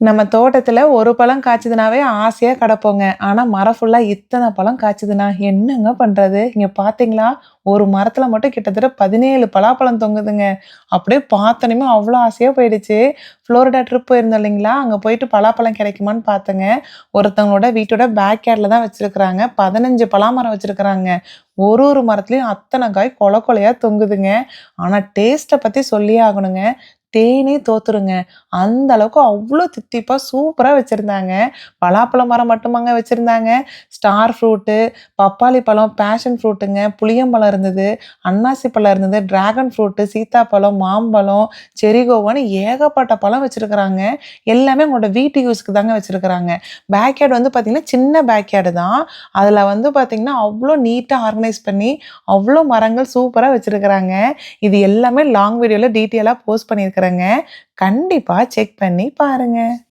நம்ம தோட்டத்துல ஒரு பழம் காய்ச்சதுனாவே ஆசையா கிடப்போங்க. ஆனா மரம் ஃபுல்லா இத்தன பழம் காய்ச்சதுன்னா என்னங்க பண்றது? இங்க பார்த்தீங்களா? ஒரு மரத்துல மட்டும் கிட்டத்தட்ட 17 பலாப்பழம் தொங்குதுங்க. அப்படியே பார்த்தோனேமே அவ்ளோ ஆசையா போயிடுச்சு. ஃப்ளோரிடா ட்ரிப் போயிருந்தோம் இல்லைங்களா? அங்க போயிட்டு பலாப்பழம் கிடைக்குமான்னு பார்த்தேங்க. ஒருத்தவங்களோட வீட்டோட பேக் யார்ட்ல தான் வச்சிருக்கிறாங்க. 15 பலாமரம் வச்சிருக்கிறாங்க. ஒரு மரத்துலயும் அத்தன காய் கொல கொலையா தொங்குதுங்க. ஆனா டேஸ்ட்ட பத்தி சொல்லியே ஆகணுங்க. தேனே தோத்துருங்க. அந்த அளவுக்கு அவ்ளோ தித்திப்பா சூப்பரா வச்சிருந்தாங்க. பலாப்பழ மரம் மட்டுமாங்க வச்சிருந்தாங்க. ஸ்டார் ஃப்ரூட்டு, பப்பாளி பழம், பேஷன் ஃப்ரூட்டுங்க, புளியம்பழம் இருந்தது, அன்னாசி பழம் இருந்தது, டிராகன் ஃப்ரூட்டு, சீத்தாப்பழம், மாம்பழம், செர்ரி கோவான்னு ஏகப்பட்ட பழம் வச்சிருக்கிறாங்க. எல்லாமே அவங்களோட வீட்டு யூஸ்க்கு தாங்க வச்சிருக்கிறாங்க. பேக்யார்ட் வந்து பார்த்தீங்கன்னா, சின்ன பேக்யார்டு தான். அதில வந்து பார்த்தீங்கன்னா, அவ்ளோ நீட்டா ஆர்கனைஸ் பண்ணி, அவ்ளோ மரங்கள் சூப்பரா வச்சிருக்கிறாங்க. இது எல்லாமே லாங் வீடியோல டீட்டெயிலா போஸ்ட் பண்ணியிருக்கிறேங்க. கண்டிப்பா செக் பண்ணி பாருங்க.